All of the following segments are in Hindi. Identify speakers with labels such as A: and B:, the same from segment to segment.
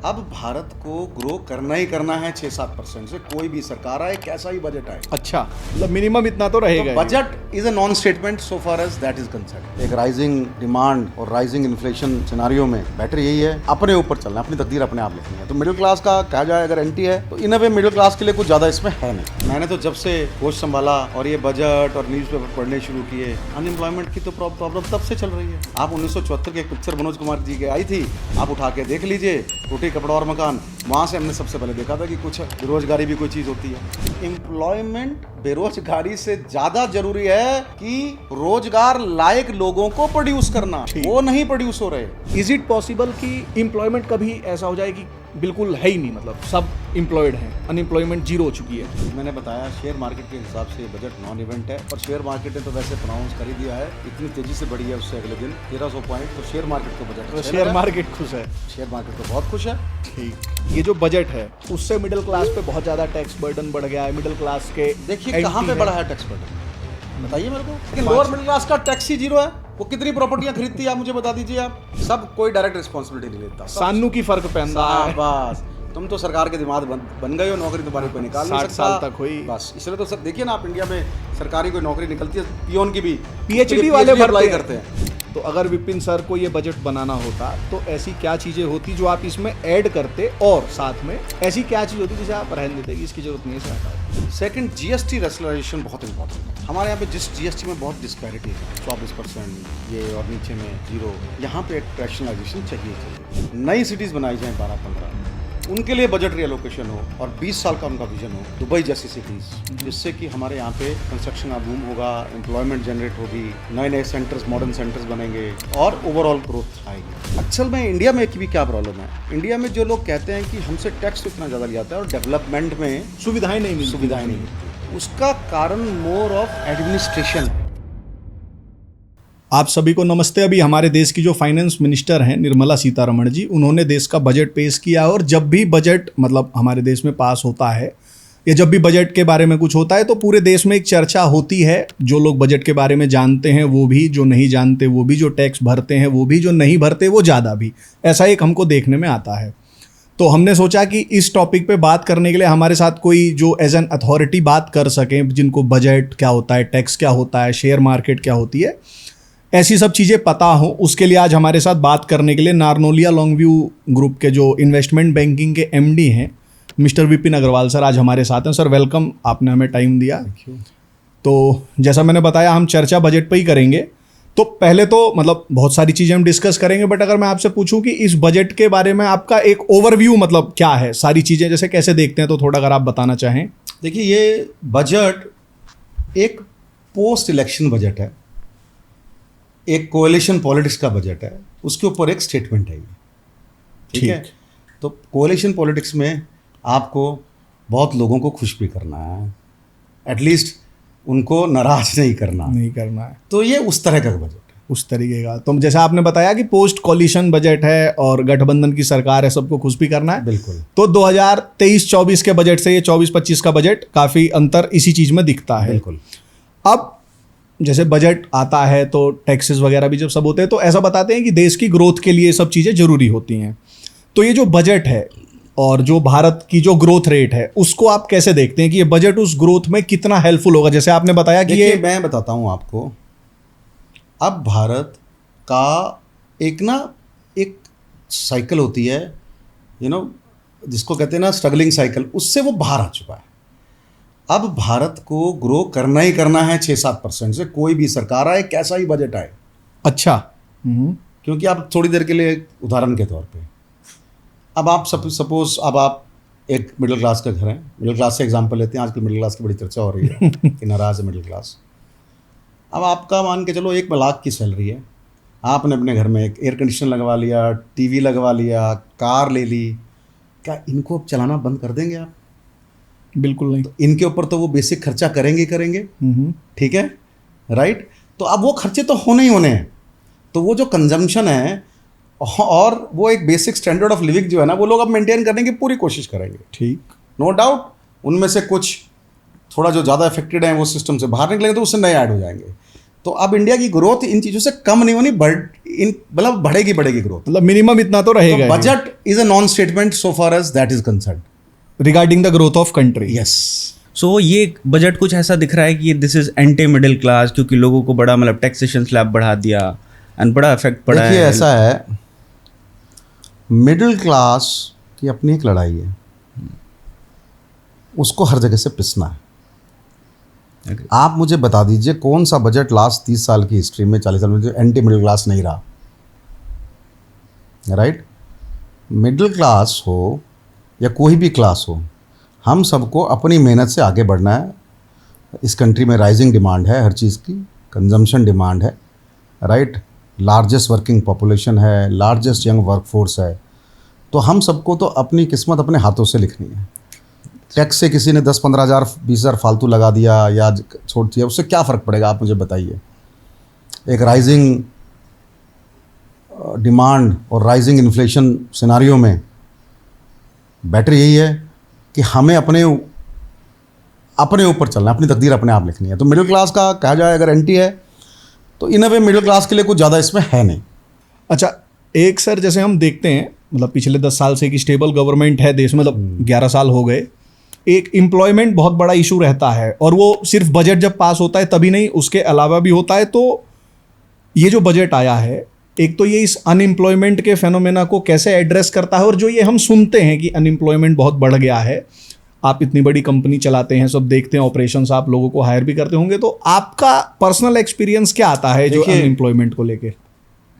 A: अब भारत को ग्रो करना ही करना है 6-7% से, कोई भी सरकार आए, कैसा ही बजट आए।
B: अच्छा, मतलब मिनिमम इतना तो रहेगा।
A: तो budget is a non statement so far as that is concern. एक राइजिंग डिमांड और राइजिंग इन्फ्लेशन सिनारियो में बेटर यही है अपने ऊपर चलना, अपनी तकदीर अपने आप लिखनी है। तो मिडिल क्लास का कहा जाए अगर एंटी है तो इन अ वे मिडिल क्लास के लिए कुछ ज्यादा इसमें है नहीं। मैंने तो जब से होश संभाला और ये बजट और न्यूज़पेपर पढ़ने शुरू किए, अनएम्प्लॉयमेंट की तो प्रॉब्लम तब से चल रही है। आप 1974 की एक पिक्चर मनोज कुमार जी की आई थी, आप उठा के देख लीजिए, टूटी कपड़ा और मकान। वहाँ से हमने सबसे पहले देखा था कि कुछ बेरोजगारी भी कोई चीज़ होती है। एम्प्लॉयमेंट बेरोजगारी से ज़्यादा जरूरी है कि रोजगार लायक लोगों को प्रोड्यूस करना, वो नहीं प्रोड्यूस हो रहे।
B: इज इट पॉसिबल कि एम्प्लॉयमेंट कभी ऐसा हो जाए कि बिल्कुल है ही नहीं, मतलब सब एम्प्लॉयड हैं, अनएम्प्लॉयमेंट जीरो हो चुकी है?
A: मैंने बताया शेयर मार्केट के हिसाब से बजट नॉन इवेंट है, और शेयर मार्केट ने तो वैसे प्रोनाउंस कर ही दिया है, इतनी तेजी से बढ़ी है उससे अगले दिन 1300 पॉइंट। तो शेयर मार्केट को बजट,
B: तो शेयर मार्केट खुश है,
A: शेयर मार्केट तो बहुत खुश है।
B: ठीक। ये जो बजट है उससे मिडिल क्लास पे बहुत ज़्यादा टैक्स बर्डन बढ़ गया है। मिडिल क्लास के
A: देखिए कहाँ पे बढ़ा है टैक्स बर्डन, बताइए मेरे को। लेकिन लोअर मिडिल क्लास का टैक्स ही जीरो है। वो कितनी प्रॉपर्टियां खरीदती है आप मुझे बता दीजिए। आप सब कोई डायरेक्ट रिस्पॉन्सिबिलिटी नहीं लेता,
B: सानू की फर्क पहनता है।
A: बस तुम तो सरकार के दिमाग बन गए हो, नौकरी तुम्हारी कोई निकाल नहीं सकता।
B: 60 साल तक हुई
A: बस, इसलिए तो सर देखिए ना, आप इंडिया में सरकारी कोई नौकरी निकलती है, पियोन की भी
B: पीएचडी वाले
A: अप्लाई करते हैं।
B: तो अगर विपिन सर को ये बजट बनाना होता तो ऐसी क्या चीज़ें होती जो आप इसमें ऐड करते, और साथ में ऐसी क्या चीज़ होती जिसे आप रहने देते कि इसकी जरूरत नहीं है, इसे हटाओ?
A: सेकंड, जीएसटी रेशनलाइजेशन बहुत इंपॉर्टेंट है। हमारे यहाँ पे जिस जीएसटी में बहुत डिस्पैरिटी है, 24% ये और नीचे में 0, यहाँ पे एक रैशनलाइजेशन चाहिए। नई सिटीज़ बनाई जाएँ 12-15, उनके लिए बजट रिएलोकेशन हो, और 20 साल का उनका विजन हो, दुबई जैसी सिटीज़, जिससे कि हमारे यहाँ पे कंस्ट्रक्शन का बूम होगा, एम्प्लॉयमेंट जनरेट होगी, नए नए सेंटर्स, मॉडर्न सेंटर्स बनेंगे और ओवरऑल ग्रोथ आएगी। अक्सर में इंडिया में की भी क्या प्रॉब्लम है, इंडिया में जो लोग कहते हैं कि हमसे टैक्स तो इतना ज़्यादा लिया जाता है और डेवलपमेंट में
B: सुविधाएं नहीं
A: मिलती, उसका कारण मोर ऑफ एडमिनिस्ट्रेशन।
B: आप सभी को नमस्ते। अभी हमारे देश की जो फाइनेंस मिनिस्टर हैं निर्मला सीतारमण जी, उन्होंने देश का बजट पेश किया, और जब भी बजट मतलब हमारे देश में पास होता है या जब भी बजट के बारे में कुछ होता है तो पूरे देश में एक चर्चा होती है। जो लोग बजट के बारे में जानते हैं वो भी, जो नहीं जानते वो भी, जो टैक्स भरते हैं वो भी, जो नहीं भरते वो ज़्यादा भी, ऐसा एक हमको देखने में आता है। तो हमने सोचा कि इस टॉपिक पे बात करने के लिए हमारे साथ कोई जो एज एन अथॉरिटी बात कर सकें, जिनको बजट क्या होता है, टैक्स क्या होता है, शेयर मार्केट क्या होती है, ऐसी सब चीज़ें पता हो, उसके लिए आज हमारे साथ बात करने के लिए नारनोलिया लॉन्गव्यू ग्रुप के जो इन्वेस्टमेंट बैंकिंग के एमडी हैं मिस्टर विपिन अग्रवाल सर आज हमारे साथ हैं। सर वेलकम, आपने हमें टाइम दिया। तो जैसा मैंने बताया हम चर्चा बजट पे ही करेंगे। तो पहले तो मतलब बहुत सारी चीज़ें हम डिस्कस करेंगे, बट अगर मैं आपसे पूछूं कि इस बजट के बारे में आपका एक ओवरव्यू मतलब क्या है, सारी चीज़ें जैसे कैसे देखते हैं, तो थोड़ा अगर आप बताना चाहें।
A: देखिए, ये बजट एक पोस्ट इलेक्शन बजट है, एक कोएलिशन पॉलिटिक्स का बजट है, उसके ऊपर एक स्टेटमेंट है ये, ठीक है। तो कोएलिशन पॉलिटिक्स में आपको बहुत लोगों को खुश भी करना है, एटलीस्ट उनको नाराज नहीं करना है। तो ये उस तरह का बजट है,
B: उस तरीके का। तो जैसा आपने बताया कि पोस्ट कोलिशन बजट है और गठबंधन की सरकार है, सबको खुश भी करना है।
A: बिल्कुल।
B: तो 2023-24 के बजट से ये 24-25 का बजट काफ़ी अंतर इसी चीज़ में दिखता है।
A: बिल्कुल।
B: अब जैसे बजट आता है तो टैक्सेस वगैरह भी जब सब होते हैं तो ऐसा बताते हैं कि देश की ग्रोथ के लिए सब चीज़ें ज़रूरी होती हैं। तो ये जो बजट है और जो भारत की जो ग्रोथ रेट है, उसको आप कैसे देखते हैं कि ये बजट उस ग्रोथ में कितना हेल्पफुल होगा? जैसे आपने बताया कि ये,
A: मैं बताता हूँ आपको, अब भारत का एक साइकिल होती है, जिसको कहते हैं ना स्ट्रगलिंग साइकिल, उससे वो बाहर आ चुका है। अब भारत को ग्रो करना ही करना है 6-7% से, कोई भी सरकार आए, कैसा ही बजट आए।
B: अच्छा।
A: क्योंकि आप थोड़ी देर के लिए उदाहरण के तौर पे, अब आप सपोज अब आप एक मिडिल क्लास का घर है, मिडिल क्लास से एग्जांपल लेते हैं, आजकल मिडिल क्लास की बड़ी चर्चा हो रही है कि नाराज़ है मिडिल क्लास। अब आपका मान के चलो 1 लाख की सैलरी है, आपने अपने घर में एक एयर कंडीशनर लगवा लिया, टीवी लगवा लिया, कार ले ली, क्या इनको अब चलाना बंद कर देंगे आप?
B: बिल्कुल नहीं।
A: तो इनके ऊपर तो वो बेसिक खर्चा करेंगे, ठीक है, राइट। तो अब वो खर्चे तो होने ही होने हैं, तो वो जो कंजम्पशन है और वो एक बेसिक स्टैंडर्ड ऑफ लिविंग जो है ना, वो लोग अब मेंटेन करने की पूरी कोशिश करेंगे,
B: ठीक,
A: नो डाउट। उनमें से कुछ थोड़ा जो ज़्यादा अफेक्टेड हैं वो सिस्टम से बाहर निकलेंगे तो उससे नए ऐड हो जाएंगे। तो अब इंडिया की ग्रोथ इन चीजों से कम नहीं होनी, मतलब बढ़ेगी ग्रोथ।
B: मतलब मिनिमम इतना तो रहेगा।
A: Budget is a non statement so far as that is concern
B: regarding the growth of country.
A: Yes.
C: So ये बजट कुछ ऐसा दिख रहा है कि this is anti middle class, क्योंकि लोगों को बड़ा मतलब टैक्सेशन स्लैब बढ़ा दिया एंड बड़ा इफेक्ट पड़ा है।
A: देखिए ऐसा है, मिडिल क्लास की अपनी एक लड़ाई है, उसको हर जगह से पिसना है। आप मुझे बता दीजिए कौन सा बजट लास्ट 30 साल की हिस्ट्री में, 40 साल में जो एंटी मिडिल क्लास नहीं रहा, राइट? मिडिल क्लास हो या कोई भी क्लास हो, हम सबको अपनी मेहनत से आगे बढ़ना है। इस कंट्री में राइजिंग डिमांड है हर चीज़ की, कंजम्पशन डिमांड है, राइट? लार्जेस्ट वर्किंग पॉपुलेशन है, लार्जेस्ट यंग वर्कफोर्स है। तो हम सबको तो अपनी किस्मत अपने हाथों से लिखनी है। टैक्स से किसी ने 10-15 हज़ार 20 हज़ार फालतू लगा दिया या छोड़ दिया, उससे क्या फ़र्क पड़ेगा आप मुझे बताइए। एक राइजिंग डिमांड और राइजिंग इन्फ्लेशन सिनारियो में बेटर यही है कि हमें अपने ऊपर चलना है, अपनी तकदीर अपने आप लिखनी है। तो मिडिल क्लास का कहा जाए अगर एंटी है तो इन अ वे मिडिल क्लास के लिए कुछ ज़्यादा इसमें है नहीं।
B: अच्छा, एक सर जैसे हम देखते हैं मतलब पिछले 10 साल से कि स्टेबल गवर्नमेंट है देश में, मतलब 11 साल हो गए। एक एम्प्लॉयमेंट बहुत बड़ा इशू रहता है और वो सिर्फ बजट जब पास होता है तभी नहीं, उसके अलावा भी होता है। तो ये जो बजट आया है, एक तो ये इस अनएम्प्लॉयमेंट के फेनोमेना को कैसे एड्रेस करता है, और जो ये हम सुनते हैं कि अनएम्प्लॉयमेंट बहुत बढ़ गया है, आप इतनी बड़ी कंपनी चलाते हैं, सब देखते हैं ऑपरेशंस, आप लोगों को हायर भी करते होंगे, तो आपका पर्सनल एक्सपीरियंस क्या आता है जो अनएम्प्लॉयमेंट को लेके?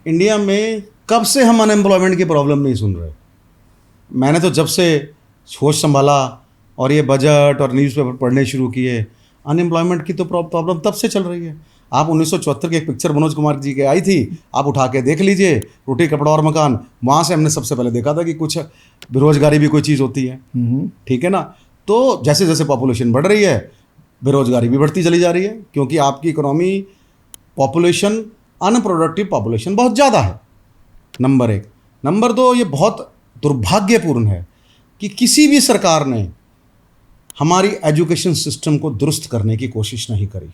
A: इंडिया में कब से हम अनएम्प्लॉयमेंट की प्रॉब्लम नहीं सुन रहे। मैंने तो जब से होश संभाला और ये बजट और न्यूज़पेपर पढ़ने शुरू किए, अनएम्प्लॉयमेंट की तो प्रॉब्लम तब से चल रही है। आप 1974 की एक पिक्चर मनोज कुमार जी की आई थी, आप उठा के देख लीजिए, रोटी कपड़ा और मकान। वहाँ से हमने सबसे पहले देखा था कि कुछ बेरोजगारी भी कोई चीज़ होती है, ठीक है ना। तो जैसे जैसे पॉपुलेशन बढ़ रही है, बेरोजगारी भी बढ़ती चली जा रही है, क्योंकि आपकी इकोनॉमी पॉपुलेशन, अनप्रोडक्टिव पॉपुलेशन बहुत ज़्यादा है, नंबर 1। नंबर 2, ये बहुत दुर्भाग्यपूर्ण है कि किसी भी सरकार ने हमारी एजुकेशन सिस्टम को दुरुस्त करने की कोशिश नहीं करी।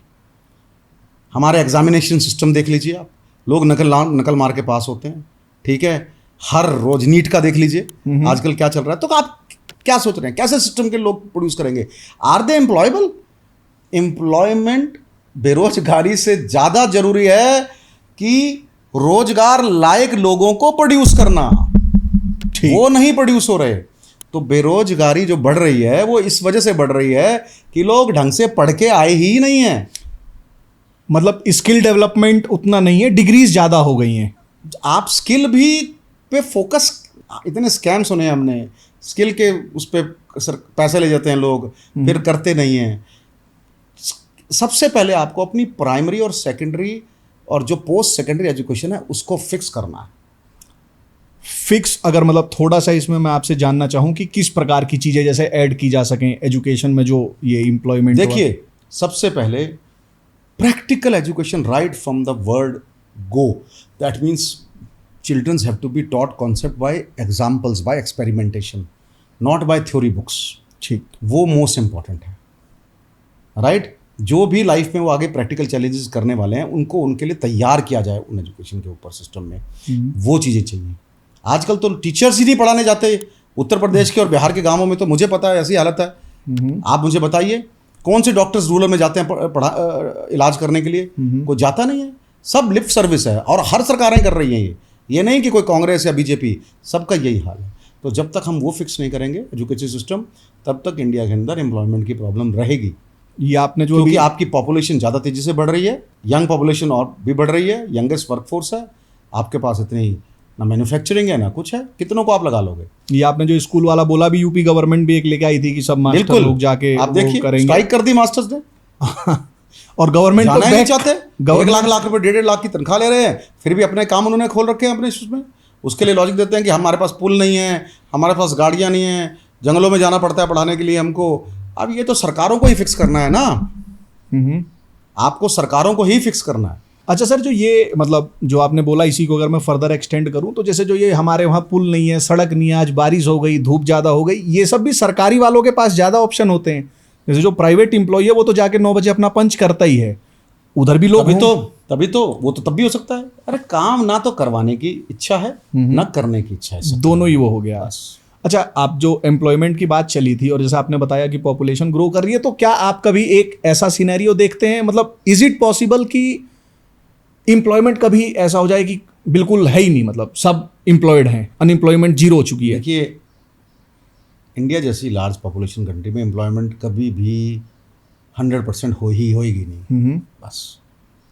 A: हमारे एग्जामिनेशन सिस्टम देख लीजिए आप, लोग नकल मार के पास होते हैं, ठीक है। हर रोज नीट का देख लीजिए आजकल क्या चल रहा है। तो आप क्या सोच रहे हैं, कैसे सिस्टम के लोग प्रोड्यूस करेंगे? Are they employable? एम्प्लॉयमेंट बेरोजगारी से ज़्यादा जरूरी है कि रोजगार लायक लोगों को प्रोड्यूस करना, वो नहीं प्रोड्यूस हो रहे। तो बेरोजगारी जो बढ़ रही है वो इस वजह से बढ़ रही है कि लोग ढंग से पढ़ के आए ही नहीं है।
B: मतलब स्किल डेवलपमेंट उतना नहीं है, डिग्रीज ज़्यादा हो गई हैं।
A: आप स्किल भी पे फोकस, इतने स्कैम्स होने हमने स्किल के उस पर पैसे ले जाते हैं लोग, फिर करते नहीं हैं। सबसे पहले आपको अपनी प्राइमरी और सेकेंडरी और जो पोस्ट सेकेंडरी एजुकेशन है उसको फिक्स करना है।
B: फिक्स, अगर मतलब थोड़ा सा इसमें मैं आपसे जानना चाहूँ कि किस प्रकार की चीज़ें जैसे ऐड की जा सकें एजुकेशन में जो ये एम्प्लॉयमेंट।
A: देखिए, सबसे पहले practical education right from the word go, that means childrens have to be taught concept by examples, by experimentation, not by theory books.
B: ठीक,
A: वो मोस्ट इंपॉर्टेंट है, राइट। जो भी लाइफ में वो आगे प्रैक्टिकल चैलेंजेस करने वाले हैं उनको उनके लिए तैयार किया जाए उन एजुकेशन के ऊपर सिस्टम में, वो चीज़ें चाहिए। आजकल तो टीचर्स ही नहीं पढ़ाने जाते उत्तर प्रदेश के और बिहार के गांवों में, तो मुझे पता है ऐसी हालत है। आप मुझे बताइए कौन से डॉक्टर्स रूरल में जाते हैं इलाज करने के लिए? कोई जाता नहीं है, सब लिफ्ट सर्विस है, और हर सरकारें कर रही हैं ये नहीं कि कोई कांग्रेस या बीजेपी, सबका यही हाल है। तो जब तक हम वो फिक्स नहीं करेंगे एजुकेशन सिस्टम, तब तक इंडिया के अंदर एम्प्लॉयमेंट की प्रॉब्लम रहेगी।
B: ये आपने जो
A: क्योंकि आपकी पॉपुलेशन ज़्यादा तेज़ी से बढ़ रही है, यंग पॉपुलेशन और भी बढ़ रही है, यंगेस्ट वर्कफोर्स है, आपके पास इतनी ना मैन्युफैक्चरिंग है ना कुछ है, कितनों को आप लगा लोगे।
B: ये आपने जो स्कूल वाला बोला भी यूपी गवर्नमेंट भी एक लेके आई थी कि सब मास्टर लोग जाके
A: आप देखिए
B: करेंगे,
A: स्ट्राइक कर दी मास्टर्स ने
B: और गवर्नमेंट
A: जाना ही नहीं चाहते। 1 लाख रुपए 1.5 लाख की तनख्वाह ले रहे हैं, फिर भी अपने काम उन्होंने खोल रखे हैं अपने उसमें। उसके लिए लॉजिक देते हैं कि हमारे पास पुल नहीं है, हमारे पास गाड़ियाँ नहीं हैं, जंगलों में जाना पड़ता है पढ़ाने के लिए हमको। अब ये तो सरकारों को ही फिक्स करना है ना, आपको सरकारों को ही फिक्स करना है।
B: अच्छा सर, जो ये मतलब जो आपने बोला, इसी को अगर मैं फर्दर एक्सटेंड करूं तो जैसे जो ये हमारे वहाँ पुल नहीं है, सड़क नहीं है, आज बारिश हो गई, धूप ज़्यादा हो गई, ये सब भी सरकारी वालों के पास ज़्यादा ऑप्शन होते हैं। जैसे जो प्राइवेट एम्प्लॉय है वो तो जाके 9 बजे अपना पंच करता ही है, उधर भी लोग हों।
A: तभी तो वो तो तब भी हो सकता है। अरे काम ना तो करवाने की इच्छा है ना करने की इच्छा है, सब
B: दोनों ही वो हो गया। अच्छा, आप जो एम्प्लॉयमेंट की बात चली थी और जैसे आपने बताया कि पॉपुलेशन ग्रो कर रही है, तो क्या आप कभी एक ऐसा सिनेरियो देखते हैं, मतलब इज इट पॉसिबल कि एम्प्लॉयमेंट कभी ऐसा हो जाए कि बिल्कुल है ही नहीं, मतलब सब एम्प्लॉयड हैं, अनएम्प्लॉयमेंट जीरो हो चुकी है?
A: देखिए, इंडिया जैसी लार्ज पॉपुलेशन कंट्री में एम्प्लॉयमेंट कभी भी 100% होएगी नहीं। बस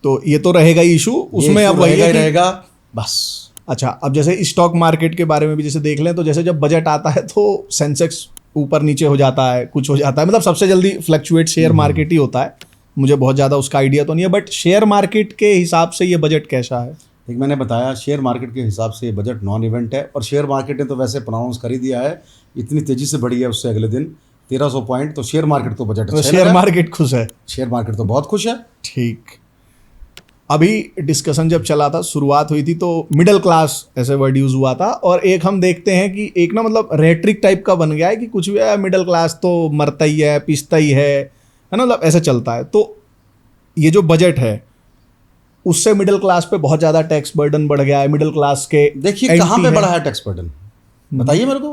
B: तो ये तो रहेगा ही इशू, उसमें अब वही
A: रहेगा बस।
B: अच्छा, अब जैसे स्टॉक मार्केट के बारे में भी जैसे देख लें, तो जैसे जब बजट आता है तो सेंसेक्स ऊपर नीचे हो जाता है, कुछ हो जाता है, मतलब सबसे जल्दी फ्लक्चुएट शेयर मार्केट ही होता है। मुझे बहुत ज़्यादा उसका आइडिया तो नहीं है, बट शेयर मार्केट के हिसाब से ये बजट कैसा है?
A: एक मैंने बताया, शेयर मार्केट के हिसाब से ये बजट नॉन इवेंट है, और शेयर मार्केट ने तो वैसे प्रोनाउंस कर ही दिया है, इतनी तेजी से बढ़ी है उससे अगले दिन 1300 पॉइंट, तो शेयर मार्केट तो बजट अच्छा
B: शेयर मार्केट खुश है,
A: शेयर मार्केट तो बहुत खुश है।
B: ठीक। अभी डिस्कशन जब चला था, शुरुआत हुई थी, तो मिडिल क्लास ऐसे वर्ड यूज हुआ था, और एक हम देखते हैं कि एक ना मतलब रेट्रिक टाइप का बन गया है कि कुछ भी है मिडिल क्लास तो मरता ही है, पिसता ही है ना, मतलब ऐसा चलता है। तो ये जो बजट है उससे मिडिल क्लास पे बहुत ज़्यादा टैक्स बर्डन बढ़ गया है, मिडिल क्लास के
A: देखिए कहाँ पे बढ़ा है टैक्स बर्डन, बताइए मेरे को।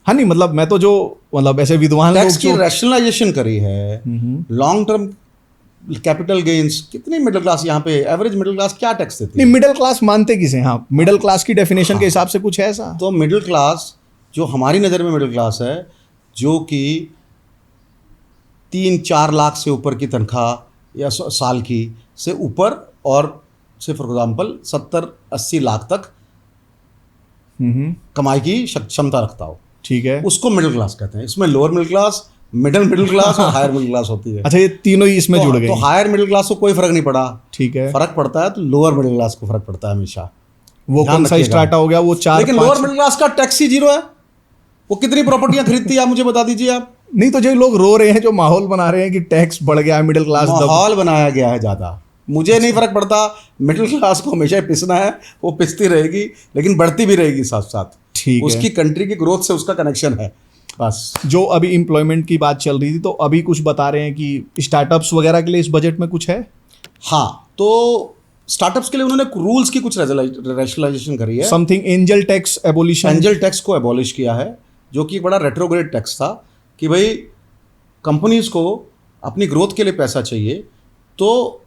B: हाँ नहीं, मतलब मैं तो जो मतलब ऐसे विद्वान
A: टैक्स की रैशनलाइजेशन करी है, लॉन्ग टर्म कैपिटल गेन्स, कितनी मिडिल क्लास यहाँ पे, एवरेज मिडिल क्लास क्या टैक्स देती है?
B: नहीं, मिडिल क्लास मानते किसे? हाँ, मिडिल क्लास की डेफिनेशन के हिसाब से कुछ है ऐसा?
A: तो मिडिल क्लास जो हमारी नज़र में मिडिल क्लास है, जो कि 3-4 लाख से ऊपर की तनख्वाह या साल की से ऊपर, और से फॉर एग्जाम्पल 70-80 लाख तक कमाई की क्षमता रखता हो,
B: ठीक है,
A: उसको मिडिल क्लास कहते हैं। इसमें lower middle class, middle class और हायर मिडिल क्लास होती है।
B: अच्छा, ये तीनों ही इसमें जुड़ गए।
A: तो हायर मिडिल क्लास को कोई फर्क नहीं पड़ा,
B: ठीक है,
A: फर्क पड़ता है तो लोअर मिडिल क्लास को फर्क पड़ता है हमेशा।
B: वो कौन सा स्ट्राटा हो गया? वो 4,
A: लेकिन लोअर मिडिल क्लास का टैक्स ही जीरो है। वो कितनी प्रॉपर्टियां खरीदती है आप मुझे बता दीजिए आप।
B: नहीं, तो जो लोग रो रहे हैं, जो माहौल बना रहे हैं कि टैक्स बढ़ गया है, मिडिल क्लास
A: माहौल बनाया गया है ज़्यादा, मुझे नहीं फर्क पड़ता। मिडिल क्लास को हमेशा पिसना है, वो पिसती रहेगी, लेकिन बढ़ती भी रहेगी साथ साथ।
B: ठीक है,
A: उसकी कंट्री की ग्रोथ से उसका कनेक्शन है बस।
B: जो अभी एम्प्लॉयमेंट की बात चल रही थी, तो अभी कुछ बता रहे हैं कि स्टार्टअप्स वगैरह के लिए इस बजट में कुछ है?
A: हाँ, तो स्टार्टअप्स के लिए उन्होंने रूल्स की कुछ रैशनलाइजेशन करी है।
B: Something angel tax abolition,
A: angel tax को एबॉलिश किया है, जो कि एक बड़ा रेट्रोग्रेड टैक्स था कि भाई कंपनीज को अपनी ग्रोथ के लिए पैसा चाहिए। तो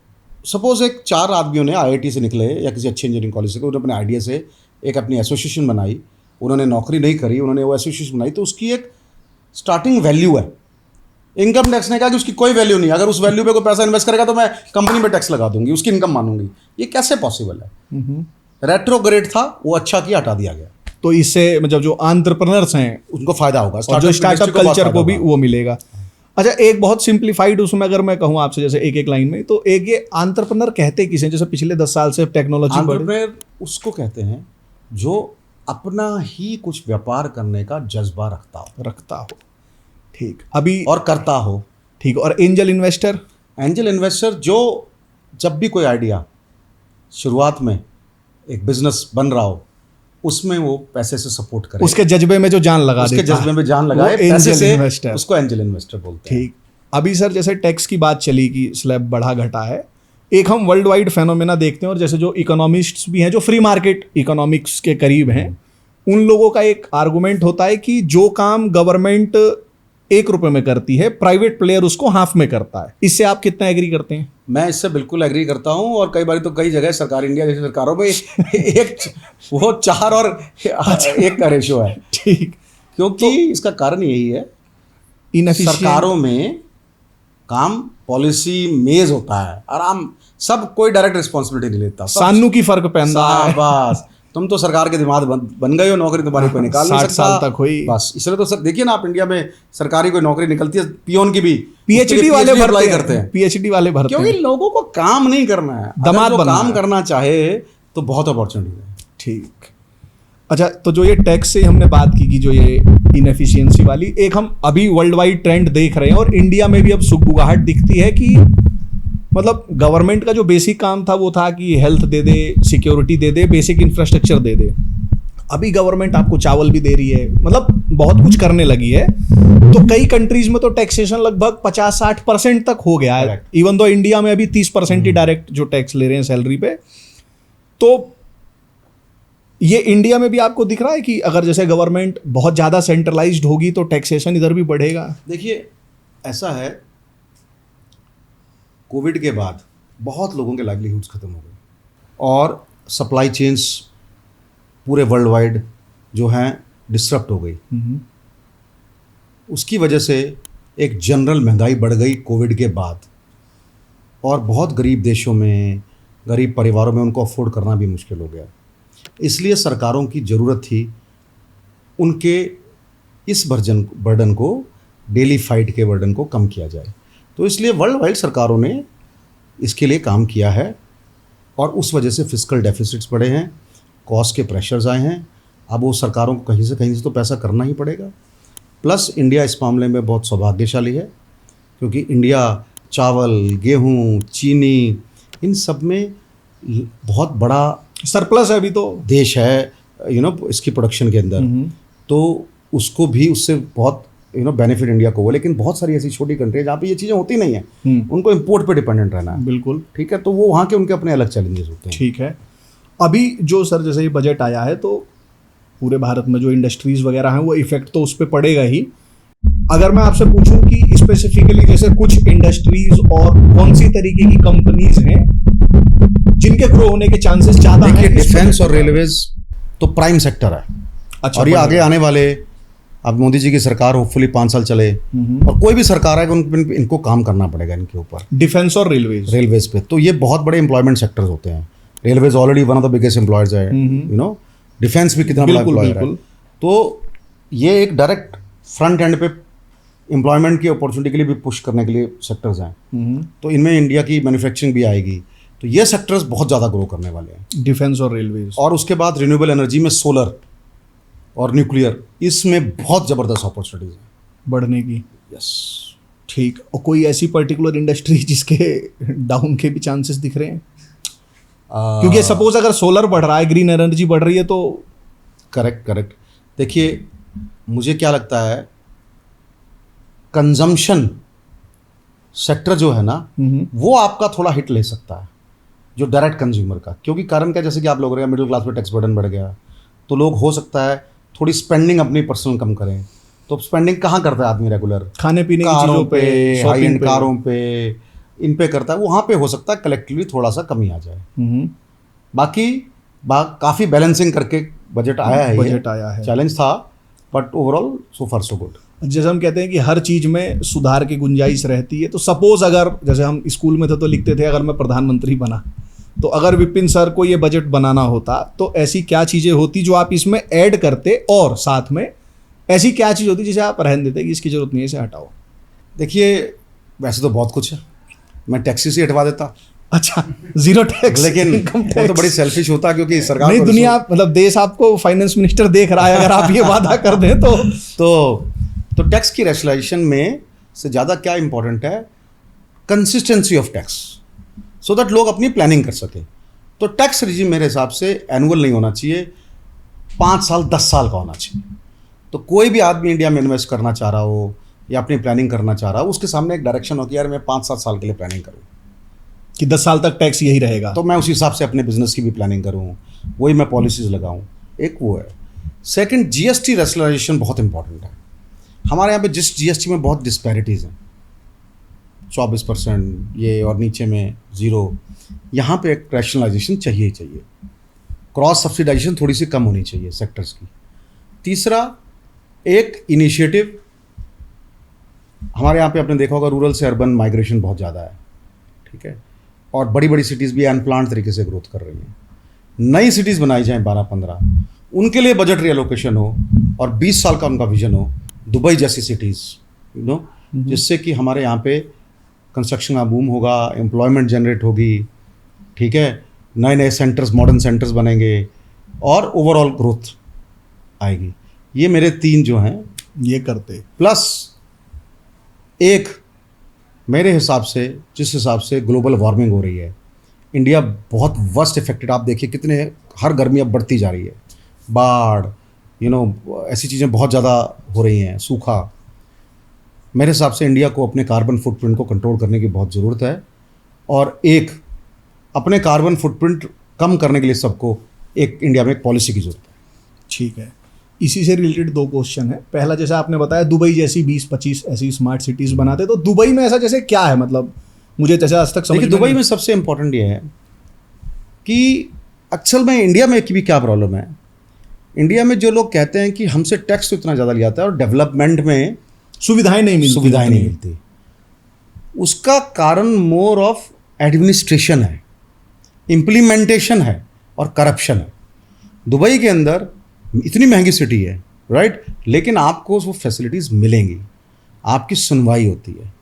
A: सपोज एक 4 आदमियों ने IIT से निकले या किसी अच्छे इंजीनियरिंग कॉलेज से, उन्होंने अपने आइडिया से एक अपनी एसोसिएशन बनाई, उन्होंने नौकरी नहीं करी, उन्होंने वो एसोसिएशन बनाई, तो उसकी एक स्टार्टिंग वैल्यू है। इनकम टैक्स ने कहा कि उसकी कोई वैल्यू नहीं, अगर उस वैल्यू पे कोई पैसा इन्वेस्ट करेगा तो मैं कंपनी पे टैक्स लगा दूंगी, उसकी इनकम मानूंगी। ये कैसे पॉसिबल है? रेट्रोग्रेड था, वो अच्छा किया, हटा दिया गया।
B: तो इससे मतलब जो एंटरप्रेन्योर्स हैं
A: उनको फायदा होगा,
B: और जो स्टार्टअप कल्चर को भी वो मिलेगा। अच्छा, एक बहुत सिंप्लीफाइड उसमें अगर मैं कहूँ आपसे, जैसे एक लाइन में, तो एक ये एंटरप्रेन्योर कहते किसे? जैसे पिछले 10 साल से टेक्नोलॉजी
A: एंटरप्रेन्योर उसको कहते हैं जो अपना ही कुछ व्यापार करने का जज्बा रखता हो,
B: ठीक, अभी
A: और करता हो,
B: ठीक। और एंजल इन्वेस्टर?
A: एंजल इन्वेस्टर जो जब भी कोई आइडिया शुरुआत में एक बिजनेस बन रहा हो, उसमें वो पैसे से सपोर्ट करे,
B: उसके जज्बे में जो जान लगा
A: उसके
B: देता है,
A: जज्बे में जान लगाए पैसे से, उसको एंजल इन्वेस्टर बोलते हैं।
B: ठीक। अभी सर जैसे टैक्स की बात चली कि स्लैब बढ़ा घटा है, एक हम वर्ल्ड वाइड फेनोमेना देखते हैं, और जैसे जो इकोनॉमिस्ट्स भी हैं, जो फ्री मार्केट इकोनॉमिक्स के करीब हैं, उन लोगों का एक आर्गुमेंट होता है कि जो काम गवर्नमेंट 1 रुपये में करती है, प्राइवेट प्लेयर उसको हाफ में करता है। इससे आप कितना एग्री करते हैं?
A: मैं इससे बिल्कुल एग्री करता हूँ, और कई बार तो कई जगह सरकार, इंडिया जैसी सरकारों में एक वो 4 और 1 का रेशो है।
B: ठीक,
A: क्योंकि इसका कारण यही है, सरकारों में काम पॉलिसी मेज होता है, आराम, सब कोई डायरेक्ट रिस्पॉन्सिबिलिटी नहीं लेता,
B: सानू की फर्क पहनता है
A: बस। तुम तो सरकार के दिमाग बन गए हो, नौकरी तुम्हारी कोई निकाल नहीं सकता
B: 60 साल तक हुई
A: बस। इसलिए तो सर देखिए ना, आप इंडिया में सरकारी कोई नौकरी निकलती है, पियोन की भी
B: PhD वाले
A: अप्लाई करते हैं,
B: PhD वाले भरते हैं,
A: क्योंकि लोगों को काम नहीं करना है,
B: दमाद
A: अगर वो
B: बनना
A: काम
B: है।
A: करना चाहे तो बहुत अपॉर्चुनिटी है।
B: ठीक। अच्छा, तो जो ये टैक्स से हमने बात की कि जो ये इनएफिशिएंसी वाली, एक हम अभी वर्ल्ड वाइड ट्रेंड देख रहे हैं, और इंडिया में भी अब सुगबुगाहट दिखती है कि मतलब गवर्नमेंट का जो बेसिक काम था वो था कि हेल्थ दे दे, सिक्योरिटी दे दे, बेसिक इंफ्रास्ट्रक्चर दे दे। अभी गवर्नमेंट आपको चावल भी दे रही है, मतलब बहुत कुछ करने लगी है। तो कई कंट्रीज में तो टैक्सेशन लगभग 50-60% तक हो गया है, इवन दो इंडिया में अभी 30% ही डायरेक्ट जो टैक्स ले रहे हैं सैलरी पे। तो ये इंडिया में भी आपको दिख रहा है कि अगर जैसे गवर्नमेंट बहुत ज़्यादा सेंट्रलाइज्ड होगी तो टैक्सेशन इधर भी बढ़ेगा?
A: देखिए ऐसा है, कोविड के बाद बहुत लोगों के लाइवलीहुड्स खत्म हो गए और सप्लाई चेन्स पूरे वर्ल्ड वाइड जो हैं डिस्टर्ब हो गई। उसकी वजह से एक जनरल महंगाई बढ़ गई कोविड के बाद, और बहुत गरीब देशों में, गरीब परिवारों में उनको अफोर्ड करना भी मुश्किल हो गया। इसलिए सरकारों की ज़रूरत थी उनके इस बर्डन को, डेली फाइट के बर्डन को कम किया जाए। तो इसलिए वर्ल्ड वाइड सरकारों ने इसके लिए काम किया है और उस वजह से फिस्कल डेफिसिट्स बढ़े हैं, कॉस्ट के प्रेशर्स आए हैं। अब वो सरकारों को कहीं से तो पैसा करना ही पड़ेगा। प्लस इंडिया इस मामले में बहुत सौभाग्यशाली है क्योंकि इंडिया चावल, गेहूँ, चीनी, इन सब में बहुत बड़ा
B: सरप्लस है अभी तो
A: देश है इसकी प्रोडक्शन के अंदर। तो उसको भी उससे बहुत बेनिफिट इंडिया को हो। लेकिन बहुत सारी ऐसी छोटी कंट्री है जहाँ पे ये चीज़ें होती नहीं है, उनको इम्पोर्ट पे डिपेंडेंट रहना है।
B: बिल्कुल
A: ठीक है, तो वो वहाँ के उनके अपने अलग चैलेंजेस होते हैं।
B: ठीक है। अभी जो सर जैसे ये बजट आया है तो पूरे भारत में जो इंडस्ट्रीज वगैरह हैं वो इफेक्ट तो उस पर पड़ेगा ही। अगर मैं आपसे पूछूं कि स्पेसिफिकली जैसे कुछ इंडस्ट्रीज और कौन सी तरीके की कंपनीज हैं जिनके ग्रो होने के चांसेस ज़्यादा हैं?
A: डिफेंस और रेलवेज तो प्राइम सेक्टर है।
B: अच्छा,
A: और ये आगे आने वाले, अब मोदी जी की सरकार होपफुली 5 साल चले और कोई भी सरकार है इनको काम करना पड़ेगा इनके ऊपर,
B: डिफेंस और रेलवेज
A: पे। तो ये बहुत बड़े एम्प्लॉयमेंट सेक्टर्स होते हैं। Railways already one of the biggest employers है, डिफेंस भी कितना बड़ा एम्प्लॉयर है। तो ये एक डायरेक्ट फ्रंट एंड पे एम्प्लॉयमेंट की अपॉर्चुनिटी के लिए भी पुश करने के लिए सेक्टर्स हैं। तो इनमें इंडिया की मैन्युफैक्चरिंग भी आएगी। तो ये सेक्टर्स बहुत ज़्यादा ग्रो करने वाले हैं,
B: डिफेंस और रेलवेज।
A: और उसके बाद रिन्यूएबल एनर्जी में सोलर और न्यूक्लियर, इसमें बहुत ज़बरदस्त अपॉर्चुनिटीज़ हैं
B: बढ़ने की।
A: यस,
B: ठीक। और कोई ऐसी पर्टिकुलर इंडस्ट्री जिसके डाउन के भी चांसेस दिख रहे हैं? क्योंकि सपोज अगर सोलर बढ़ रहा है, ग्रीन एनर्जी बढ़ रही है तो
A: करेक्ट। देखिए मुझे क्या लगता है, कंजम्पशन सेक्टर जो है ना वो आपका थोड़ा हिट ले सकता है, जो डायरेक्ट कंज्यूमर का। क्योंकि कारण क्या, जैसे कि आप लोग मिडिल क्लास पे टैक्स बर्डन बढ़ गया तो लोग हो सकता है थोड़ी स्पेंडिंग अपनी पर्सनल कम करें। तो स्पेंडिंग कहाँ करता है आदमी रेगुलर?
B: खाने पीने की चीज़ों पे,
A: हाई एंड कारों पे, इन पे करता है। वहाँ पे हो सकता है कलेक्टिवली थोड़ा सा कमी आ जाए। बाकी काफ़ी बैलेंसिंग करके बजट आया है। चैलेंज था but overall so far so good.
B: जैसे हम कहते हैं कि हर चीज़ में सुधार की गुंजाइश रहती है। तो सपोज अगर जैसे हम स्कूल में थे तो लिखते थे अगर मैं प्रधानमंत्री बना, तो अगर विपिन सर को ये बजट बनाना होता तो ऐसी क्या चीज़ें होती जो आप इसमें ऐड करते, और साथ में ऐसी क्या चीज़ होती जिसे आप रहने देते कि इसकी जरूरत नहीं है, इसे हटाओ?
A: देखिए वैसे तो बहुत कुछ है, मैं टैक्सेस ही हटवा देता।
B: अच्छा, जीरो टैक्स।
A: लेकिन वो तो बड़ी सेल्फिश होता क्योंकि सरकार
B: नहीं, दुनिया मतलब देश आपको फाइनेंस मिनिस्टर देख रहा है, अगर आप ये वादा कर दें
A: तो टैक्स की रैशनलाइजेशन में से ज़्यादा क्या इंपॉर्टेंट है, consistency of tax, so that लोग अपनी प्लानिंग कर सके। तो टैक्स रिजीम मेरे हिसाब से एनुअल नहीं होना चाहिए, 5 साल 10 साल का होना चाहिए। तो कोई भी आदमी इंडिया में इन्वेस्ट करना चाह रहा हो या अपनी प्लानिंग करना चाह रहा हो, उसके सामने एक डायरेक्शन होती है, यार मैं 5-7 साल के लिए प्लानिंग करूँ
B: कि 10 साल तक टैक्स यही रहेगा,
A: तो मैं उस हिसाब से अपने बिजनेस की भी प्लानिंग करूँ, वही मैं पॉलिसीज़ लगाऊँ। एक वो है। सेकंड, जीएसटी रैशनलाइजेशन बहुत इंपॉर्टेंट है। हमारे यहाँ पे जिस जीएसटी में बहुत डिस्पैरिटीज़ हैं, 24% ये और नीचे में 0, यहाँ पे एक रैशनलाइजेशन चाहिए ही चाहिए। क्रॉस सब्सिडाइजेशन थोड़ी सी कम होनी चाहिए सेक्टर्स की। तीसरा, एक इनिशिएटिव हमारे यहाँ पे आपने देखा होगा, रूरल से अर्बन माइग्रेशन बहुत ज़्यादा है, ठीक है, और बड़ी बड़ी सिटीज़ भी अनप्लान्ड तरीके से ग्रोथ कर रही हैं। नई सिटीज़ बनाई जाएँ 12-15, उनके लिए बजट रिएलोकेशन हो और 20 साल का उनका विजन हो, दुबई जैसी सिटीज़, जिससे कि हमारे यहाँ पे कंस्ट्रक्शन का बूम होगा, एम्प्लॉयमेंट जनरेट होगी, ठीक है, नए नए सेंटर्स, मॉडर्न सेंटर्स बनेंगे और ओवरऑल ग्रोथ आएगी। ये मेरे 3 जो हैं
B: ये करते।
A: प्लस एक, मेरे हिसाब से जिस हिसाब से ग्लोबल वार्मिंग हो रही है, इंडिया बहुत वर्स्ट इफेक्टेड। आप देखिए कितने, हर गर्मी अब बढ़ती जा रही है, बाढ़, ऐसी चीज़ें बहुत ज़्यादा हो रही हैं, सूखा। मेरे हिसाब से इंडिया को अपने कार्बन फुटप्रिंट को कंट्रोल करने की बहुत ज़रूरत है, और एक अपने कार्बन फुटप्रिंट कम करने के लिए सबको एक इंडिया में एक पॉलिसी की ज़रूरत है।
B: ठीक है, इसी से रिलेटेड 2 क्वेश्चन है। पहला, जैसे आपने बताया दुबई जैसी 20-25 ऐसी स्मार्ट सिटीज़ बनाते, तो दुबई में ऐसा जैसे क्या है, मतलब मुझे जैसे आज तक समझ
A: देखिए, दुबई में सबसे इम्पोर्टेंट ये है कि अक्सर में इंडिया में भी क्या प्रॉब्लम है, इंडिया में जो लोग कहते हैं कि हमसे टैक्स तो इतना ज़्यादा लिया जाता है और डेवलपमेंट में
B: सुविधाएं नहीं मिलती,
A: उसका कारण मोर ऑफ एडमिनिस्ट्रेशन है, इम्प्लीमेंटेशन है और करप्शन है। दुबई के अंदर इतनी महंगी सिटी है, राइट, लेकिन आपको वो फैसिलिटीज़ मिलेंगी, आपकी सुनवाई होती है,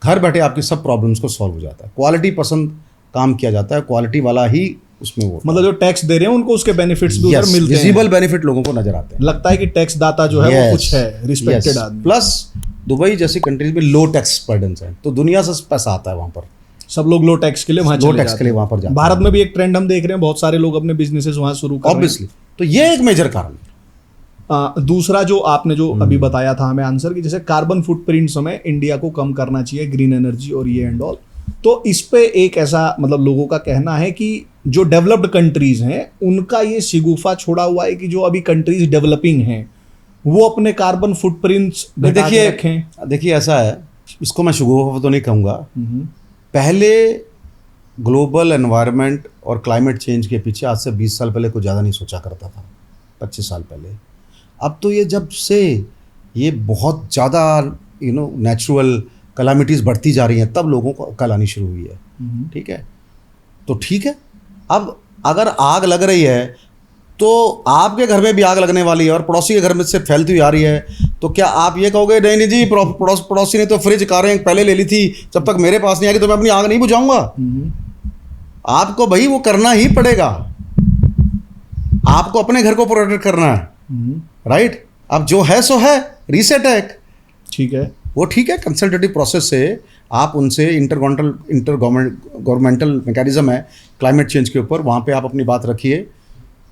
A: घर बैठे आपकी सब प्रॉब्लम्स को सॉल्व हो जाता है, क्वालिटी पसंद काम किया जाता है, क्वालिटी वाला ही उसमें वो,
B: मतलब जो टैक्स दे रहे हैं उनको उसके बेनिफिट्स भी उधर मिलते हैं,
A: विजिबल बेनिफिट लोगों को नजर आते हैं,
B: लगता है कि टैक्स दाता जो है वो कुछ है, रिस्पेक्टेड आदमी।
A: प्लस दुबई जैसी कंट्रीज में लो टैक्स बर्डन्स है, तो दुनिया से पैसा आता है वहाँ पर,
B: सब लोग लो टैक्स के लिए वहाँ
A: लो टैक्स के लिए वहाँ पर जाते हैं।
B: भारत में भी एक ट्रेंड हम देख रहे हैं, बहुत सारे लोग अपने बिजनेसेस वहाँ शुरू कर रहे हैं,
A: ऑब्वियसली, तो ये एक मेजर कारण है।
B: दूसरा जो आपने जो अभी बताया था हमें आंसर, कि जैसे कार्बन फुटप्रिंट्स हमें इंडिया को कम करना चाहिए, ग्रीन एनर्जी और ये एंड ऑल, तो इस पे एक ऐसा मतलब लोगों का कहना है कि जो डेवलप्ड कंट्रीज हैं उनका ये शिगुफा छोड़ा हुआ है कि जो अभी कंट्रीज डेवलपिंग हैं वो अपने कार्बन फुटप्रिंट्स
A: देखिए ऐसा है, इसको मैं शिगुफा तो नहीं कहूँगा। पहले ग्लोबल एनवायरनमेंट और क्लाइमेट चेंज के पीछे आज से 20 साल पहले कुछ ज़्यादा नहीं सोचा करता था, 25 साल पहले। अब तो ये जब से ये बहुत ज़्यादा नेचुरल कलामिटीज़ बढ़ती जा रही हैं, तब लोगों को अक्ल आनी शुरू हुई है। ठीक है, तो ठीक है, अब अगर आग लग रही है तो आपके घर में भी आग लगने वाली है और पड़ोसी के घर में से फैलती हुई आ रही है, तो क्या आप ये कहोगे नहीं नहीं जी पड़ोसी ने तो फ्रिज कारें पहले ले ली थी, जब तक मेरे पास नहीं आ रही तो मैं अपनी आग नहीं बुझाऊंगा? आपको भाई वो करना ही पड़ेगा, आपको अपने घर को प्रोटेक्ट करना है, राइट। अब जो है सो है, रीसेट है,
B: ठीक है,
A: वो ठीक है, कंसल्टेटिव प्रोसेस से आप उनसे इंटर गवर्नमेंटल मैकेनिज्म है क्लाइमेट चेंज के ऊपर, वहाँ पे आप अपनी बात रखिए,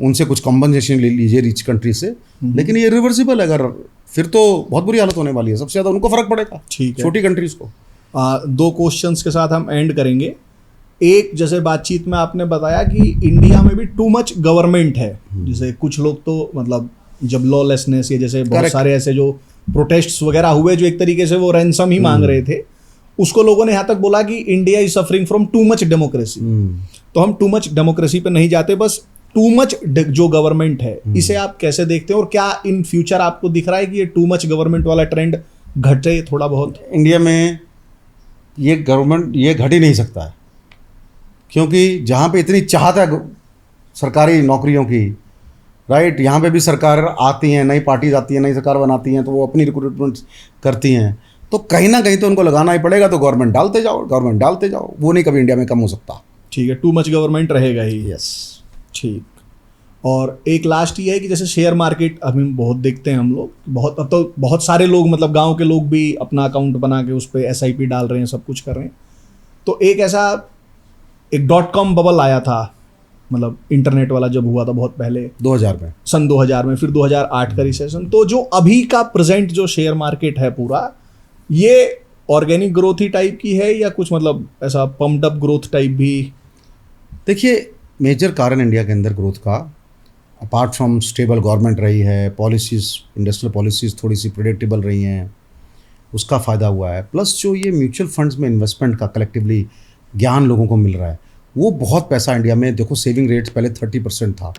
A: उनसे कुछ कॉम्पनसेशन ले लीजिए रिच कंट्री से, लेकिन ये रिवर्सिबल है, अगर फिर तो बहुत बुरी हालत होने वाली है, सबसे ज़्यादा उनको फर्क पड़ेगा,
B: ठीक है,
A: छोटी कंट्रीज़ को।
B: 2 क्वेश्चंस के साथ हम एंड करेंगे। एक, जैसे बातचीत में आपने बताया कि इंडिया में भी टू मच गवर्नमेंट है, जैसे कुछ लोग तो मतलब जब लॉलेसनेस या जैसे बहुत सारे ऐसे जो प्रोटेस्ट्स वगैरह हुए जो एक तरीके से वो रैंसम ही मांग रहे थे, उसको लोगों ने यहाँ तक बोला कि India is suffering from too much democracy. तो हम टू मच डेमोक्रेसी पे नहीं जाते, बस टू मच जो गवर्नमेंट है, इसे आप कैसे देखते हैं और क्या इन फ्यूचर आपको दिख रहा है कि ये टू मच गवर्नमेंट वाला ट्रेंड घटे थोड़ा बहुत?
A: इंडिया में ये गवर्नमेंट ये घट ही नहीं सकता है, क्योंकि जहाँ पे इतनी चाहत है सरकारी नौकरियों की, राइट, यहाँ पे भी सरकार आती हैं, नई पार्टीज आती हैं, नई सरकार बनाती हैं, तो वो अपनी रिक्रूटमेंट करती हैं, तो कहीं ना कहीं तो उनको लगाना ही पड़ेगा, तो गवर्नमेंट डालते जाओ, वो नहीं कभी इंडिया में कम हो सकता।
B: ठीक है, टू मच गवर्नमेंट रहेगा ही।
A: यस,
B: ठीक। और एक लास्ट ये है कि जैसे शेयर मार्केट अभी बहुत देखते हैं हम लोग, बहुत अब तो बहुत सारे लोग मतलब गांव के लोग भी अपना अकाउंट बना के उस पर SIP डाल रहे हैं, सब कुछ कर रहे हैं। तो एक ऐसा एक .com बबल आया था, मतलब इंटरनेट वाला जब हुआ था बहुत पहले
A: 2000 में,
B: सन 2000 में, फिर 2008 का रिसेशन। तो जो अभी का प्रेजेंट जो शेयर मार्केट है पूरा, ये ऑर्गेनिक ग्रोथ ही टाइप की है या कुछ मतलब ऐसा पम्प्ड अप ग्रोथ टाइप भी?
A: देखिए, मेजर कारण इंडिया के अंदर ग्रोथ का, अपार्ट फ्रॉम स्टेबल गवर्नमेंट रही है, पॉलिसीज़, इंडस्ट्रियल पॉलिसीज़ थोड़ी सी प्रेडिक्टेबल रही हैं, उसका फ़ायदा हुआ है। प्लस जो ये म्यूचुअल फंड्स में इन्वेस्टमेंट का कलेक्टिवली ज्ञान लोगों को मिल रहा है, वो बहुत पैसा इंडिया में, देखो सेविंग रेट्स पहले 30% था,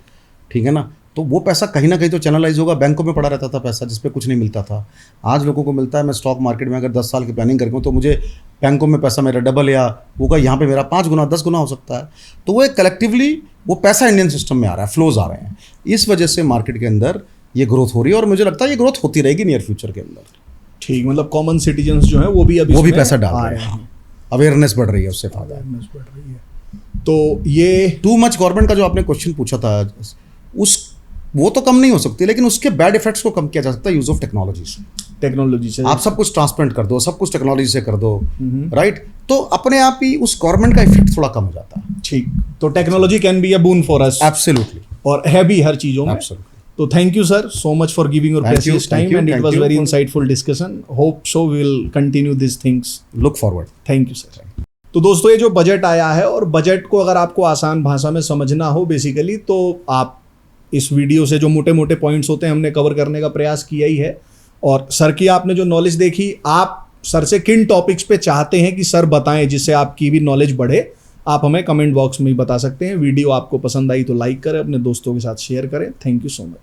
A: ठीक है ना, तो वो पैसा कहीं ना कहीं तो चैनलाइज होगा, बैंकों में पड़ा रहता था पैसा जिस पे कुछ नहीं मिलता था, आज लोगों को मिलता है। मैं स्टॉक मार्केट में अगर 10 साल की प्लानिंग करके तो मुझे बैंकों में पैसा मेरा डबल या होगा, यहाँ पे मेरा 5 गुना 10 गुना हो सकता है। तो वो एक कलेक्टिवली वो पैसा इंडियन सिस्टम में आ रहा है, फ्लोज आ रहे हैं, इस वजह से मार्केट के अंदर ये ग्रोथ हो रही है और मुझे लगता है ये ग्रोथ होती रहेगी नियर फ्यूचर के अंदर।
B: ठीक, मतलब कॉमन सिटीजन्स जो है वो भी
A: पैसा डाल रहे हैं, अवेयरनेस बढ़ रही है, उससे फायदा है।
B: तो ये
A: टू मच गवर्नमेंट का जो आपने क्वेश्चन पूछा था, वो तो कम नहीं हो सकती, लेकिन उसके बैड इफेक्ट्स को कम किया जा सकता है यूज ऑफ टेक्नोलॉजी से। आप सब कुछ ट्रांसपेरेंट कर दो, सब कुछ टेक्नोलॉजी से कर दो, राइट, तो अपने आप ही उस गवर्नमेंट का इफेक्ट थोड़ा कम हो जाता है।
B: ठीक, तो technology can be a boon for us,
A: absolutely,
B: और है भी हर चीज़ों में।
A: एब्सोल्युटली।
B: तो thank you sir so much for giving your
A: Thank you,
B: precious
A: thank
B: time
A: you,
B: and it
A: thank
B: was
A: you
B: very
A: for-
B: insightful discussion hope so we will continue this things
A: look forward.
B: Thank you sir. तो दोस्तों ये जो बजट आया है और बजट को अगर आपको आसान भाषा में समझना हो बेसिकली तो आप इस वीडियो से जो मोटे मोटे पॉइंट्स होते हैं हमने कवर करने का प्रयास किया ही है। और सर की आपने जो नॉलेज देखी, आप सर से किन टॉपिक्स पे चाहते हैं कि सर बताएं जिससे आपकी भी नॉलेज बढ़े, आप हमें कमेंट बॉक्स में ही बता सकते हैं। वीडियो आपको पसंद आई तो लाइक करें, अपने दोस्तों के साथ शेयर करें। Thank you so much.